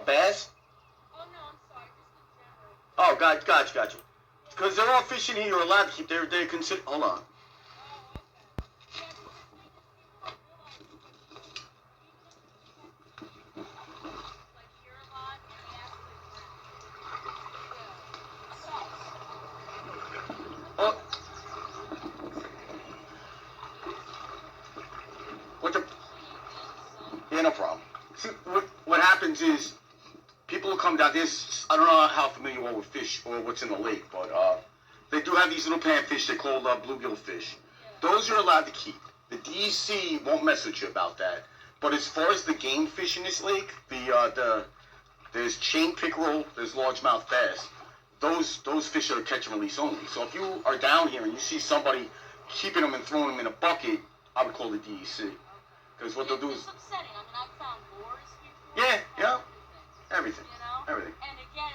bass? Oh no, I'm sorry, just in general. Oh, gotcha. Because they're all fishing here. You're allowed to keep. They're consider. Hold on. Oh, okay. Yeah, because the thing is, people don't realize that even if you like here a lot, and they actually rent. Yeah, it sucks. Oh, what the? Appreciate it, son. Yeah, no problem. See, what happens is people will come down. This I don't know how familiar you are with fish or what's in the lake, but they do have these little panfish. They're called bluegill fish. Yeah. Those you're allowed to keep. The DEC won't mess with you about that. But as far as the game fish in this lake, there's chain pickerel, there's largemouth bass. Those fish are catch and release only. So if you are down here and you see somebody keeping them and throwing them in a bucket, I would call the DEC. Because what they'll do is It's upsetting. I mean, I've found lures before. yeah, Everything. everything, You know? everything. And again,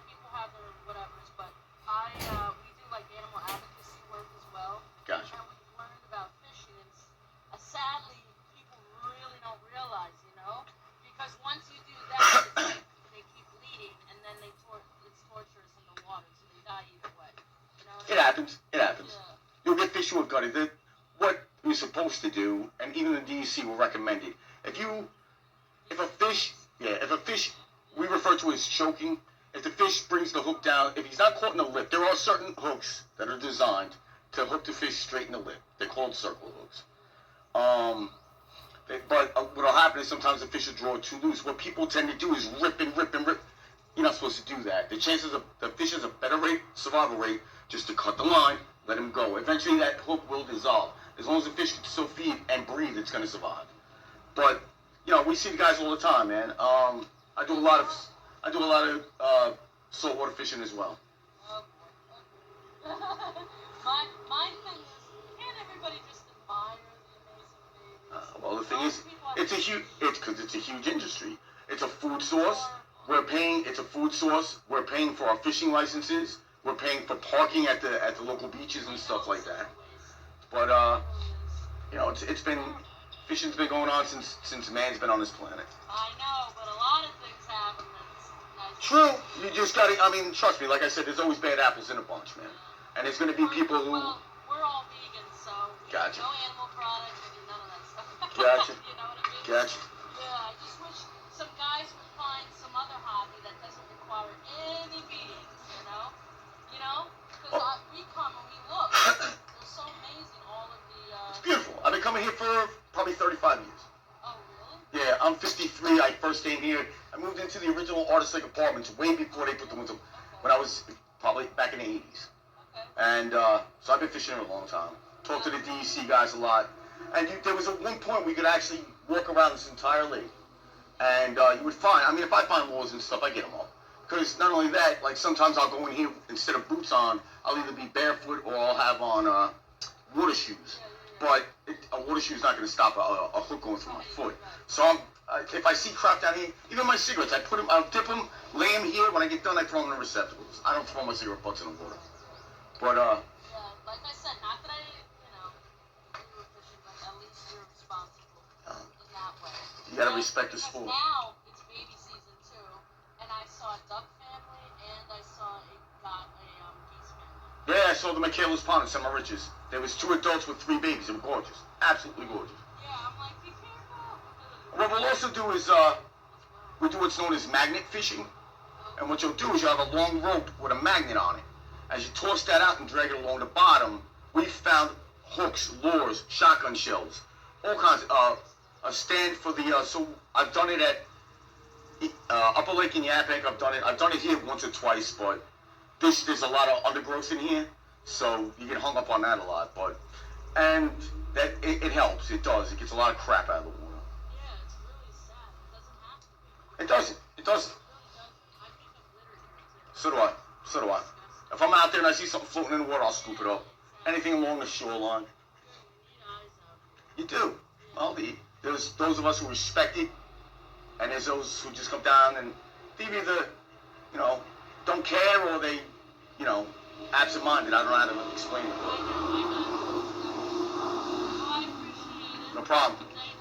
people have their whatevers, but we do like animal advocacy work as well. Gotcha. And we've learned about fishing. And sadly, people really don't realize, because once you do that, it's like they keep bleeding, and then it's torturous in the water, so they die either way. You know what It I mean? happens. It happens. Yeah. You'll get fish who are gutted. What you're supposed to do, and even the DEC will recommend it. If a fish, we refer to as choking. If the fish brings the hook down, if he's not caught in the lip, there are certain hooks that are designed to hook the fish straight in the lip. They're called circle hooks. But what'll happen is sometimes the fish will draw too loose. What people tend to do is rip. You're not supposed to do that. The chances of the fish has a better survival rate just to cut the line, let him go. Eventually that hook will dissolve. As long as the fish can still feed and breathe, it's going to survive. But we see the guys all the time, man. I do a lot of saltwater fishing as well. Okay. My thing is, can't everybody just admire the amazing babies? Well, the thing is, it's a huge industry. It's a food source. It's a food source. We're paying for our fishing licenses. We're paying for parking at the local beaches and stuff like that. But fishing's been going on since man's been on this planet. I know, but a lot of things happen. True. You just gotta. I mean, trust me. Like I said, there's always bad apples in a bunch, man. And there's gonna be people who. Well, we're all vegan, so Gotcha. no animal products, we do none of that stuff. Gotcha. You know what I mean? Gotcha. Yeah, I just wish some guys would find some other hobby that doesn't require any beatings, Because we come and we look. They're so amazing, all of the... It's beautiful. I've been coming here for probably 35 years. Oh, really? Yeah, I'm 53. I first came here. I moved into the original Artist Lake Apartments way before they put them into... When I was probably back in the 80s. Okay. And so I've been fishing here a long time. Talked to the DEC guys a lot. And there was at one point we could actually walk around this entire lake. And you would find... I mean, if I find lures and stuff, I get them all. Because not only that, like sometimes I'll go in here, instead of boots on, I'll either be barefoot or I'll have on water shoes. But a water shoe is not going to stop a hook going through my foot. So if I see crap down here, even my cigarettes, I'll dip them, lay them here. When I get done, I throw them in the receptacles. I don't throw my cigarette butts in the water. But yeah, like I said, not that you were fishing, but at least you're responsible in that way. You got to respect the sport. Now it's baby season too, and I saw a duck family and I saw a geese family. Yeah, I saw them at Kayla's Pond in Summer Riches. There was 2 adults with 3 babies. They were gorgeous. Absolutely gorgeous. Yeah, I'm like, be careful. What we'll also do is we do what's known as magnet fishing. And what you'll do is you'll have a long rope with a magnet on it. As you toss that out and drag it along the bottom, we've found hooks, lures, shotgun shells, all kinds of, a stand for the, so I've done it at Upper Lake in Yaphank. I've done it here once or twice, but there's a lot of undergrowth in here, so you get hung up on that a lot, and that, it helps, it does, it gets a lot of crap out of the water. Yeah, it's really sad. It doesn't have to be. It doesn't. It really doesn't. I pick up litter here, too. So do I. If I'm out there and I see something floating in the water, I'll scoop it up. Anything along the shoreline. You do. Well, there's those of us who respect it, and there's those who just come down and they either, don't care or they, absent-minded. I don't know how to explain it. I know. Well, I appreciate it. No problem. Thank